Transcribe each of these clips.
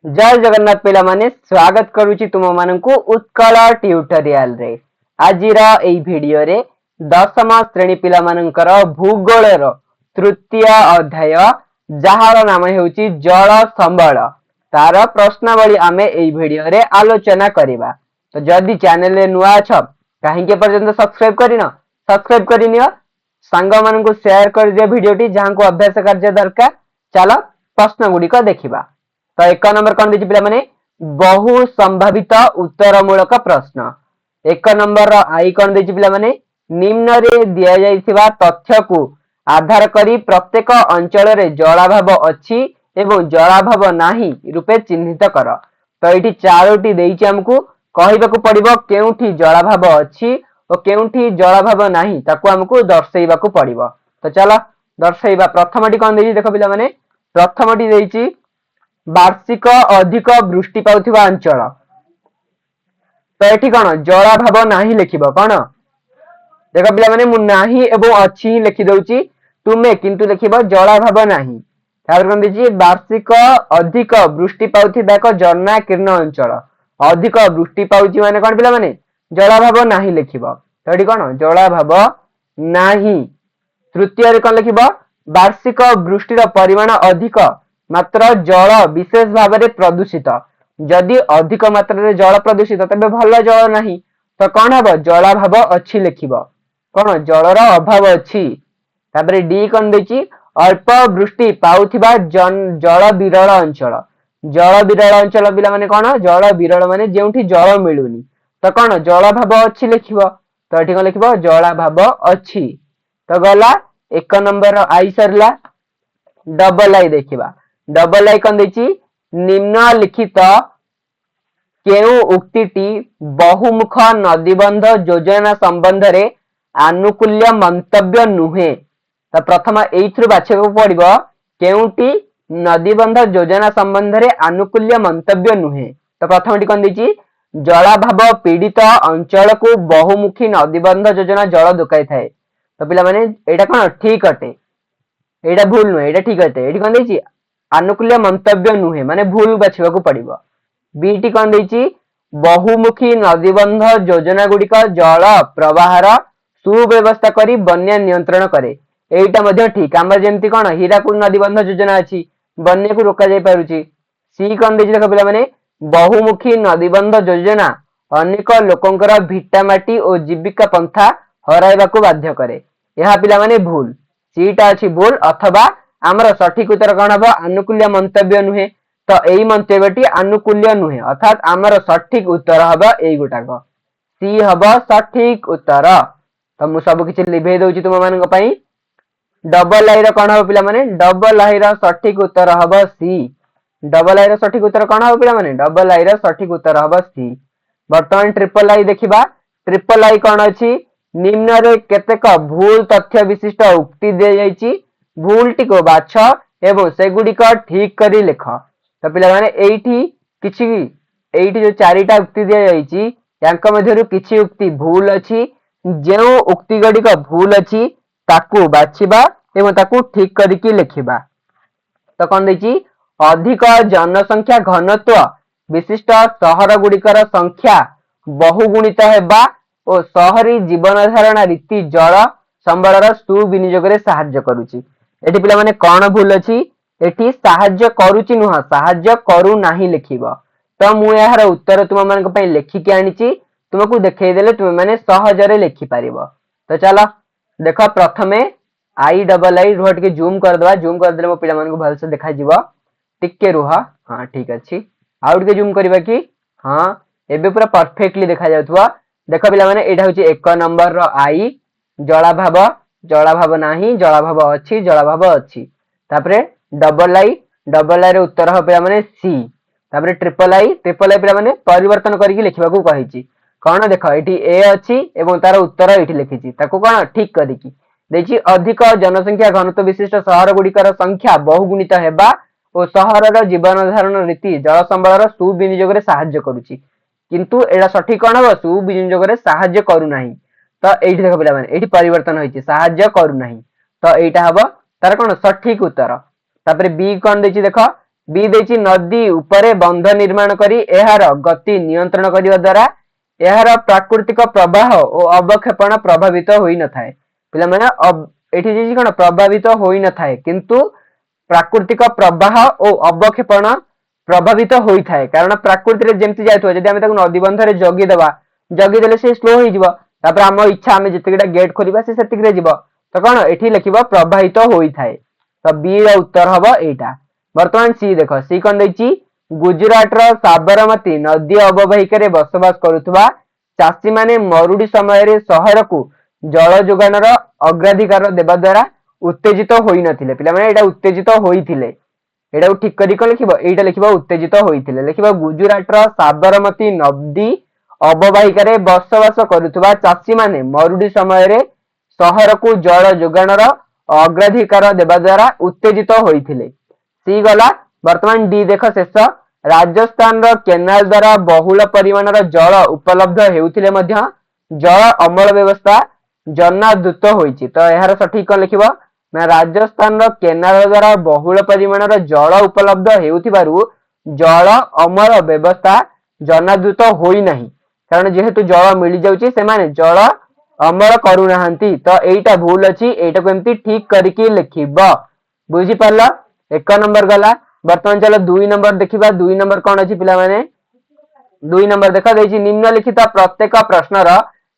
जय जगन्नाथ पिला माने स्वागत करूची तुम माननकु उत्कल ट्यूटोरियल रे। आजिर एई वीडियो रे दशम श्रेणी पिला माननकर भूगोल रो तृतीय अध्याय जहार नाम हेउची जल संबल तार प्रश्नावली आमे एई वीडियो रे आलोचना करिबा। तो जदी चैनल रे नुआ छ काहे के पर्यंत सब्सक्राइब करिनो सब्सक्राइब करिनियो सांग माननकु शेयर कर दियो वीडियो टी जहां को अभ्यास कार्य दरकार। चलो प्रश्न गुडी को देखिबा। तो एक नंबर कौन दीजिए पिला माने बहु संभावित उत्तर मूलक प्रश्न। एक नंबर आई कौन दीजिए पिला माने निम्न रे दिया जाइथिबा तथ्य को आधार करी प्रत्येक अंचल रे जलाभाव अछि एवं जलाभाव नाही रूपे चिन्हित कर। तो एठी चारोटी देइछि हमकु कहिबाकू पड़िबो केउठी जलाभाव अछि और केउठी जलाभाव नाही ताकू हमकु दर्शैबाकू पड़िबो। तो चलो दर्शैबा। प्रथमटी कौन देइछि देखो पिला माने प्रथमटी देइछि वार्षिक अधिक वृष्टि पाउथिबा अंचल। तो एठी कौन जलाभाव नाही लिखिबो कौन देखो पिला माने मु नाही एवं अछि लिखि दउची तुमे किंतु लिखिबो जलाभाव नाही। तापर कौन देछि वार्षिक अधिक वृष्टि पाउथिबा एक जनाकीर्ण अंचल। अधिक वृष्टि पाउची माने कौन पिला माने जलाभाव नाही लिखिबो। तो एठी कौन जलाभाव नाही। तृतीय रे कौन लिखिबो वार्षिक वृष्टिर परिमाण अधिक मात्र जल विशेष भाव में प्रदूषित। जदि अधिक मात्रा रे जल प्रदूषित तबे भल जल नहीं तो कौन हम जलाभाव अच्छी लिखिबो कौन जलर अभाव अच्छी। तापरे डी कौन देछि अल्प वृष्टि पाउथिबा जल विरल अंचल। जल विरल अंचल पिला माने कौन जल विरल माने जेउठी जल मिलुनी तो कौन जलाभाव अच्छी लिखिबो। तो एठी कौन लिखिबो जलाभाव अच्छी। तो गला एक नंबर आई सरला। डबल आई देखिबा। डबल आई कौन देछि निम्नलिखित केउ उक्तिटी बहुमुख नदीबंध योजना संबंध रे आनुकूल्य मंतव्य नुहे। तो प्रथम एइथरु बाछिବାକୁ पड़िबो केउटी नदीबंध योजना संबंध रे आनुकूल्य मंतव्य नुहे। तो प्रथमटी कौन देछि जलाभाव पीड़ित अंचल को बहुमुखी नदीबंध योजना जल दुकाई थाए। तो पिला माने एटा कोन ठीक अटे एटा भूल नुहे एटा ठीक अटे। एठी कौन देछि आनुकूल्य मंतव्य नुहे माने भूल बाछिବାକୁ पड़िबो। बीटी कौन देछि बहुमुखी नदीबंध योजना गुड़िक जल प्रवाहर सुव्यवस्था करी बन्या नियंत्रण करे। एटा मध्ये ठीक हमर जेमति कोन हीराकुद नदीबंध योजना अछि बन्या को रोका जाय पारुछि। सी कौन देछि देखो पिला माने बहुमुखी नदीबंध योजना अनेक लोकंकर भिटामाटी और जीविका पंथा हराइबाकू बाध्य करे। यहा पिला माने भूल सीटा अछि भूल अथवा आमर सठिक उत्तर कौन हम आनुकूल्य मंतव्य नुहे। तो यही मंतव्यटी आनुकूल्य नुहे अर्थात आमर सठिक उत्तर हम यही गोटाक सी हम सठिक उत्तर। तो मु सब किछि लिभे दउची तुम मानक पई। डबल आई रो कौन हम पिला माने डबल आई रो सठिक उत्तर हम सी। डबल आई रो सठिक उत्तर कौन हम पिला माने डबल आई रो सठिक उत्तर हम सी। वर्तमान ट्रिपल आई देखिबा। ट्रिपल आई कौन अछि निम्न रे केतेक भूल तथ्य विशिष्ट उक्ति दे जाइछि भूल टी को बाछ एवं सेगुड़िक ठीक करी लिख। तो पिला माने एइठी किछि एइठी जो चारिटा उक्ति दिया जाइछि यांक मध्यरु किछि उक्ति भूल अछि जेउ उक्ति गडिक भूल अछि ताकू बाछिबा एवं ताकू ठीक करिकि लिखिबा। तो कोन देछि अधिक जनसंख्या घनत्व विशिष्ट शहर गुड़िकर संख्या बहुगुणित हेबा और शहरी जीवन धारणा रीति जल संबलर सुविनियोग रे सहाय्य करूछि। एठी पिला माने कोन भूल अछि एठी सहाय्य करूछि नुह सहाय्य करू नाही लिखिबो। तो मु यार उत्तर तुम मानक पई लेखि के आनिछि तुमको देखै देले तुम माने सहज रे लिखि पारिबो। तो चलो देखो प्रथमे आई डबल आई रुह टिके जूम कर दबा। जूम कर देले मो पिला मानक भल से देखा जिवो टिके रुह। हां ठीक अछि आउ टिके जूम करबा कि हां एबे पूरा परफेक्टली देखा जाउथवा। देखो पिला माने एटा होची एक नंबर रो आई जलाभाव जलाभाव नाही जलाभाव अछि जलाभाव अछि। तापरे डबल आई रे उत्तर हो पिला माने सी। तापरे ट्रिपल आई पिला माने परिवर्तन करिकि लिखिबाकू कहिछि कोन देखो एठी ए अछि एवं तार उत्तर एठी लिखिछि ताकू कोन ठीक करिकि देछि अधिक जनसंख्या घनत्व विशिष्ट शहर गुड़िकर संख्या बहुगुणित हेबा और शहरर जीवन धारण रीति जल संबलर सुविनियोग रे सहाय्य करूछि किंतु एडा सठिक कोन हो सुविनियोग रे सहाय्य करू नाही। तो एठी देखो पिला माने एठी परिवर्तन होइछि सहाय्य करू नाही। तो एटा हबो तार कोन सठिक उत्तर। तापरे बी कोन देछि देखो बी देछि नदी उपरे बंध निर्माण करी एहार गति नियंत्रण करिवा द्वारा एहार प्राकृतिक प्रवाह और अवक्षेपण प्रभावित होई न थाए। पिला माने एठी जे कोन प्रभावित होई न थाए किंतु प्राकृतिक प्रवाह और अवक्षेपण प्रभावित होई थाए। कारण प्रकृति रे जेमति जायतो जदि हम ताको नदी बंध रे जगी देले से स्लो होई जिवो तापर हम इच्छा हम जतिकिटा गेट खोलिबा से सेतिक रे जिवो तो कोन एठी लिखिबो प्रभावित होई थाए। तो बी रो उत्तर हबो एटा। वर्तमान सी देखो सी कोन दैछि गुजरात रो साबरमती नदी अववाहिका रे बसवास करुथबा चासी माने मरुडी समय रे शहर को जल जोगानर अग्राधिकार देबा द्वारा उत्तेजित होई नथिले। पिला माने एटा उत्तेजित होईथिले एटा ठीक करी कोन लिखिबो एटा लिखिबो उत्तेजित होईथिले। लिखिबो गुजरात रो साबरमती नदी अववाहिका रे बसवास करुथबा चासी माने मरुडी समय रे शहर को जल जोगानर अग्राधिकार देबा द्वारा उत्तेजित होईथिले। सी गला। वर्तमान डी देख शेष राजस्थान रो केनाल द्वारा बहुल परिमाणर जल उपलब्ध हेउथिले मध्य जल अमल व्यवस्था जनादृत होईछि। तो एहार सठिक कोन लिखिबो ना राजस्थान रो केनाल द्वारा बहुल परिमाणर जल उपलब्ध हेउथिबारु जल अमल व्यवस्था जनादृत होई नाही। कारण जेहेतु जल मिली जाउछि से माने जल अमल करू नाहंती। तो एटा भूल अछि एटा को एमती ठीक करके लिखिबो। बुझी पाला। 1 नंबर गला। वर्तमान चलो 2 नंबर देखिबा। 2 नंबर कोन अछि पिला माने 2 नंबर देखा देछि निम्नलिखित प्रत्येक प्रश्नर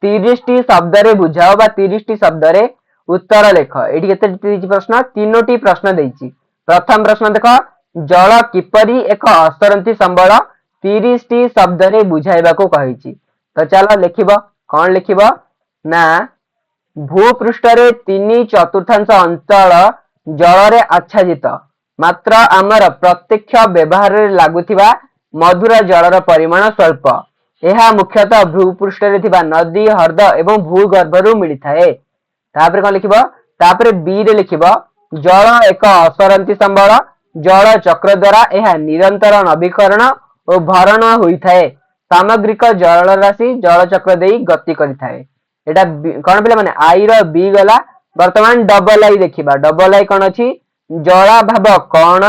30 टी शब्द रे बुझाओ बा 30 टी शब्द रे उत्तर लेख। एठी केते देछि प्रश्न 3टी प्रश्न देछि। प्रथम प्रश्न देखो जल किपरि एक असरंती संबल 30 टी शब्द रे बुझाइबा को कहिछि। तो चलो लिखिबो कोन लिखिबो ना भूपृष्ठ रे 3/4 अंचल जल रे आच्छादित मात्र आमर प्रत्यक्ष व्यवहार रे लागुथिबा मधुर जलर परिमाण स्वल्प। यह मुख्यतः भूपृष्ठ रे थिबा नदी हृद एवं भूगर्भ रु मिली थाए। तापर कोन लिखिबो तापर बी रे लिखिबो जल एक असरंती संबल जल चक्र द्वारा यह निरंतर नवीकरण और भरण होई थाए। सामग्रिक जल राशि जल चक्र देई गति करि थाए। एटा कोन पिला माने आई रो बी गला। वर्तमान डबल आई देखिबा। डबल आई कोन अछि जलाभाव कौन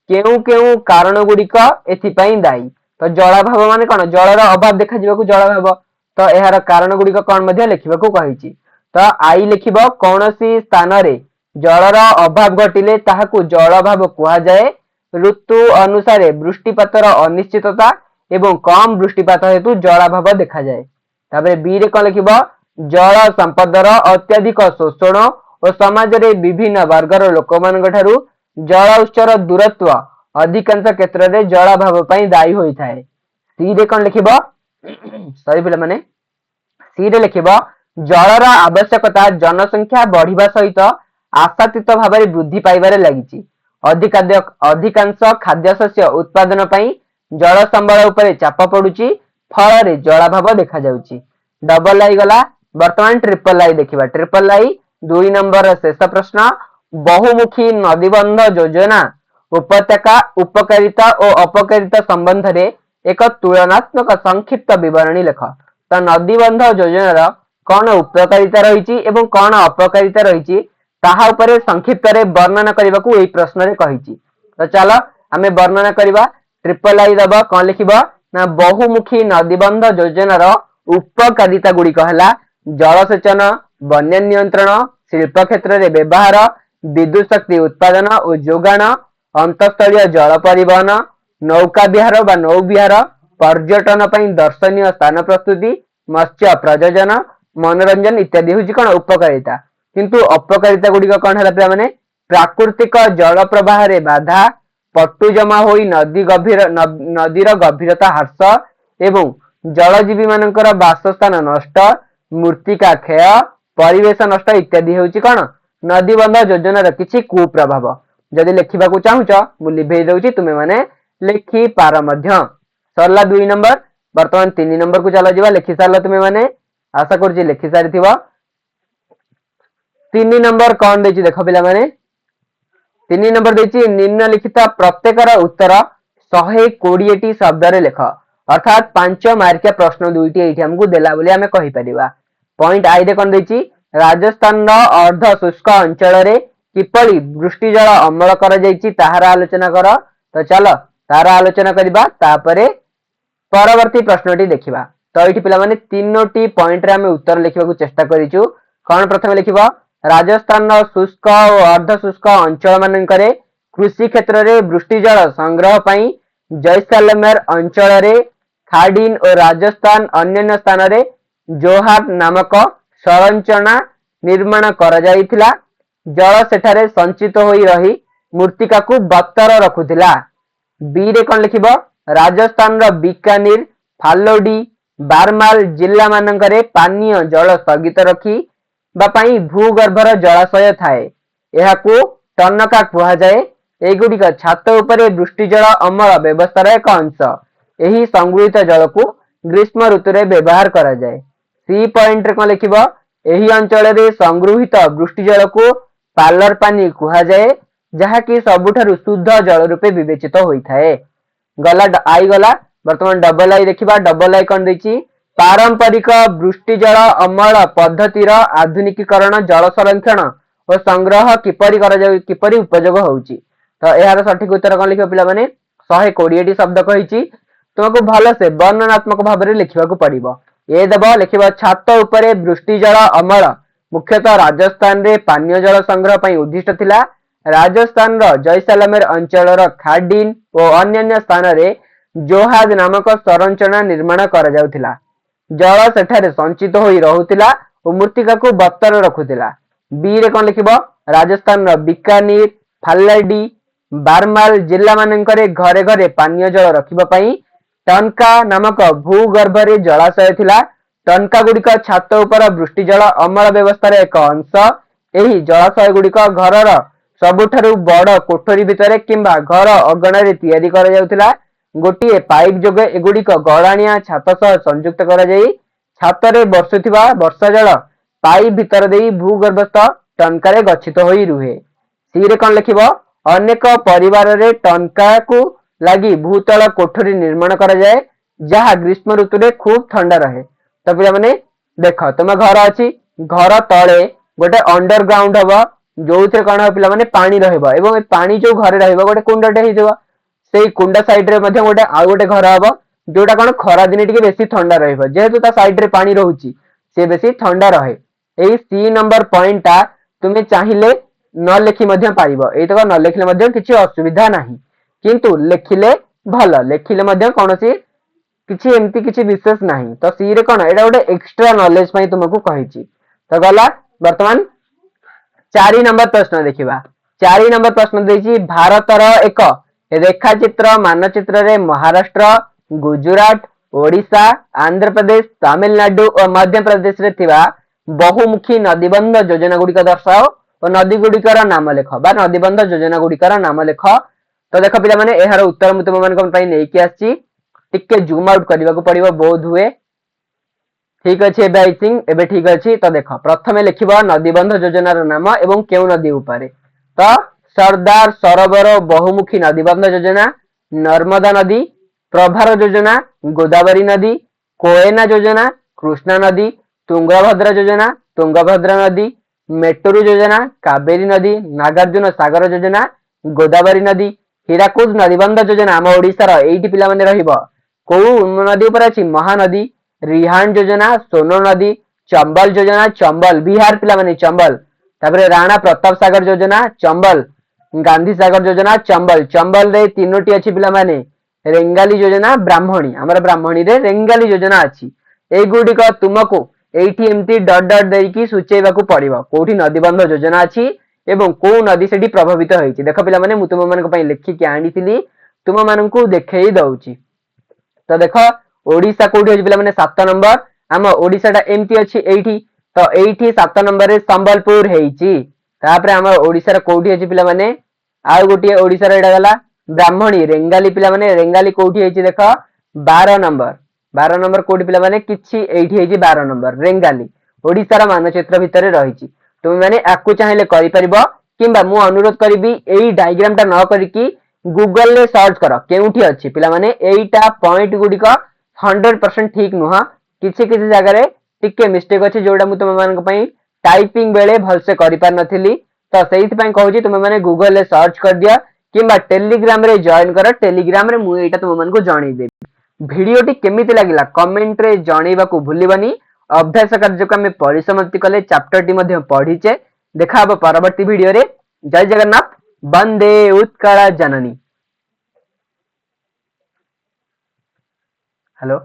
केउ केउ कारण गुड़िक एथिपाई दायी। तो जलाभाव माने कौन जलर अभाव देखा जिबाकु जलाभाव। तो एहार कारण गुड़िक कौन मध्ये लिखिबाकु कहिछि। तो आई लिखिबो कोनोसी स्थान रे जलर अभाव घटिले ताहाकु जलाभाव कुहा जाए। ऋतु अनुसारे वृष्टिपातर अनिश्चितता एवं कम वृष्टिपात हेतु जलाभाव देखा जाए। ताबे बी रे कोन लिखिबो जल संपदर अत्यधिक शोषण और समाज रे विभिन्न वर्गर लोक मानक ठारू जल उत्सर दूरत्व अधिकांश क्षेत्र रे जलाभाव पई दायी होई थाए। सी रे कोन लिखिबो सॉरी पिला माने सी रे लिखिबो जलर आवश्यकता जनसंख्या बढ़िबा सहित आशातीत भाव रे वृद्धि पाइबारे लागिछि। अधिकांश खाद्य शस्य उत्पादन पई जल संबल उपरे चाप पडुछि फल रे जलाभाव देखा जाउछि। डबल आई गला। वर्तमान ट्रिपल आई देखिबा। ट्रिपल आई 2 नंबर शेष प्रश्न बहुमुखी नदीबंध योजना उपत्यका उपकारिता और अपकारिता संबंध रे एक तुलनात्मक संक्षिप्त विवरणी लेख। तो नदीबंध योजनार कौन उपकारिता रही एवं कौन अपकारिता रही ताहा उपरे संक्षिप्त रे वर्णना करबाकू एई प्रश्न रे कहिछि। तो चलो आमे वर्णना करबा। ट्रिपल आई दबा कौन लिखिबा ना बहुमुखी नदीबंध योजनार उपकारिता गुडी कहला जलसेचन बन्या नियंत्रण शिल्प क्षेत्र रे व्यवहार विद्युत शक्ति उत्पादन और जोगाण अंतस्थलीय जल परिवहन नौका विहार बा नौ विहार पर्यटन पई दर्शनीय स्थान प्रस्तुति मत्स्य प्रजनन मनोरंजन इत्यादि होची कोन उपकारिता। किंतु अपकारिता गुडी कोन हला पे माने प्राकृतिक जल प्रवाह रे बाधा पट्टु जमा होई नदीर गभीरता ह्रास एवं जलजीवी मानकर वासस्थान नष्ट मृत्तिका क्षय परिवेश नष्ट इत्यादि होची कोन नदीबंध योजनार किछि कुप्रभाव। जदि लिखिबाकू चाहुच मु लिभेई दउची तुमे माने लिखि पार मध्य। सरला 2 नंबर। वर्तमान 3 नंबर को चला जिबा। लिखि सारला तुमे माने आशा करछि लिखि सारिथिबो। 3 नंबर कोन देछि देखो पिला माने 3 नंबर देछि निम्नलिखित प्रत्येकर उत्तर 120 टी शब्द रे लेख। अर्थात 5 मार्किया प्रश्न दुईटी एठी हमकु देला बोली हमें कहि परिबा। पॉइंट आई रे कोन देछि राजस्थान अर्ध शुष्क अंचल रे किपरि वृष्टि जल अमल करा जायछि ताहार आलोचना कर। तो चलो तार आलोचना करबा तापरे परवर्ती प्रश्नटी देखिबा। तो एठी पिला माने तीनोटी पॉइंट रे हम उत्तर लिखिबा को चेष्टा करिचु। कोन प्रथम लिखिबा राजस्थान रो शुष्क और अर्ध शुष्क अंचल मानकरे कृषि क्षेत्र रे वृष्टि जल संग्रह पई जैसलमेर अंचल रे खाडीन और राजस्थान अन्य स्थान रे जोहार नामक संरचना निर्माण करा जाइथिला। जल सेठारे संचित होई रही मूर्तिका को बत्तर रखुथिला। बी रे कोन लिखिबो राजस्थान रो बीकानेर फालोडी बारमाल जिल्ला मानकरे पानीय जल स्थगित रखी बापाई भूगर्भर जलाशय थाए एहाकू टनका कुहा जाए। एगुड़िक छात उपरे वृष्टि जल अमल व्यवस्थार एक अंश। एही संगृहित जल को ग्रीष्म ऋतु रे व्यवहार करा जाए। सी पॉइंट रे कोन लिखिबो एही अंचल रे संगृहित वृष्टि जल को पालर पानी कुहा जाए जहा कि सबुठारु शुद्ध जल रूपे विवेचित होई थाए। गला आई गला वर्तमान डबल आई देखिबा। डबल आई कोन देछि पारंपरिक वृष्टि जल अमल पद्धतिर आधुनिकीकरण जल संरक्षण और संग्रह किपरि करा जाय किपरि उपयोग होउची। तो एहार सठिक उत्तर कोन लिखिबो पिला माने 120 टी शब्द कहिची तुमको भलो से वर्णनात्मक भाव में लिखिबा को पड़िबो। ए देबो लिखिबो छात उपरे वृष्टि जल अमल मुख्यतः राजस्थान रे पानीय जल संग्रह पई उद्दिष्ट थिला। राजस्थान रो जैसलमेर अंचल रो खाडीन और अन्य स्थान रे जोहाज नामक संरचना निर्माण करा जाउथिला। जल सेठारे संचित होई रहुथिला और मूर्तिका को बत्तर रखुथिला। बी रे कोन लिखिबो राजस्थान रो बीकानेर फाल्लाडी बारमाल जिल्ला मानकरे घरे घरे पानीय जल रखिबा पई टनका नामक भूगर्भ रे जलाशय थिला। टनका गुड़िक छात उपर वृष्टि जल अमल व्यवस्थार एक अंश। एही जलाशय गुड़िक घरर सबुठारु बड़ कोठरी भितरे किंबा घर अगणा रे तयारी करा जाउथिला। गोटिए पाइप जोगे एगुड़िक गड़ाणिया छात सह संयुक्त करा जाई छात रे बर्षुथिबा वर्षा जल पाइप भितर देई भूगर्भस्थ टनका रे गच्छित होई रुहे। सी रे कोन लिखिबो अनेक परिवार रे टनका को लगी भूतल कोठरी निर्माण करा जाए जहा ग्रीष्म ऋतु रे खूब ठंडा रहे। तो पिला माने देखो तुम घर अछि घर तळे गोटे अंडरग्राउंड हबो जोउथे कोन हो पिला माने पानी रहइबो एवं पानी जो घरे रहइबो गोटे कुंडटे हेइदिबो सेई कुंडा साइड रे मध्ये गोटे आ गोटे घर हबो जोटा कोन खरा दिन टिके बेसी ठंडा रहइबो जेहेतु ता साइड रे पानी रहउची से बेसी ठंडा रहे। एई सी नंबर पॉइंटटा तुमे चाहिए न लिखि मध्ये पारिबो एई तक न लिखले मध्ये किछि असुविधा नाही किंतु लिखिले भल लिखिले मध्ये कोनोसी किछि एमती किछि विशेष नाही। तो सी रे कोन एटा गोटे एक्स्ट्रा नॉलेज पई तुमको कहिछि। तो गला वर्तमान 4 नंबर प्रश्न देखिबा। 4 नंबर प्रश्न देछि भारतर एक रेखाचित्र मानचित्र रे महाराष्ट्र गुजरात ओडिशा आंध्र प्रदेश तमिलनाडु और मध्य प्रदेश रे थिबा बहुमुखी नदीबंध योजना गुड़िक दर्शाओ और नदी गुड़िकर नाम लेख बा नदीबंध योजना गुड़िकर नाम लेख। तो देख पिला माने एहार उत्तर मु तुम मानक पई नेकी आछि टिके जूम आउट करबा को पड़िबो बोध हुए ठीक अछि एबे आई थिंक एबे ठीक अछि। तो देख प्रथमे लिखिबो नदीबंध योजनार नाम एवं केउ नदी उपरे। तो सरदार सरोवर बहुमुखी नदीबंध योजना नर्मदा नदी प्रभार योजना गोदावरी नदी कोयना योजना कृष्णा नदी तुंगभद्रा योजना तुंगभद्रा नदी मेट्टूर योजना कावेरी नदी नागार्जुन सागर योजना गोदावरी नदी हीराकुद नदीबंध योजना आम ओडिशार एइटी पिला माने रहिबो को नदी ऊपर अछि महानदी रिहान योजना सोनो नदी चंबल योजना चंबल बिहार पिला माने चंबल तापरे राणा प्रताप सागर योजना चंबल गांधी सागर योजना चंबल चंबल रे तीनोटी अछि पिला माने रेंगाली योजना ब्राह्मणी हमर ब्राह्मणी रे रेंगाली योजना अछि। ए गुडी को तुमको एइटी एमटी डॉट डॉट देकी सूचेबा को पड़िबो कोठी नदीबंध योजना अछि एवं को नदी सेठी प्रभावित होईछि। देखो पिला माने मु तुम मानक पई लिखि के आनिथिली तुम माननकु देखेई दउछि। तो देखो ओडिसा कोठी अछि पिला माने 7 नंबर हम ओडिसाटा एमटी अछि एइठी तो एइठी 7 नंबर रे संबलपुर हेइछि। तापरे हम ओडिसा रे कोठी अछि पिला माने आ गोटी ओडिसा रे एडा गला ब्राह्मणी रेंगाली पिला माने रेंगाली कोठी हेइछि देखो 12 नंबर कोठी पिला माने किछि एइठी हेइछि 12 नंबर रेंगाली ओडिसा रा मानचित्र भितरे रहिछि। तुम माने आकु चाहिले करि परिबो किंबा मु अनुरोध करिबी एई डायग्राम टा न करिकि गूगल रे सर्च करो केउठी अछि पिला माने एइटा पॉइंट गुडी को 100% ठीक नुहा किछि किछि जगह रे टिके मिस्टेक अछि जोडा मु तुम मानक पई टाइपिंग बेले भल से करि पार नथिली। तो सेहित पई कहूची तुम माने गूगल रे सर्च कर दिया किंबा टेलीग्राम रे जॉइन कर टेलीग्राम रे मु एटा तुम मानकु जणाई देबी भिडियोटी केमिति लागिला कमेंट रे जणैबा को भूलिबनी अभ्यास कार्य को हमें परिसमाप्ति कले चैप्टर टी मध्ये पढिचे देखा अब परवर्ती वीडियो रे जय जगन्नाथ वंदे उत्कल जननी हेलो।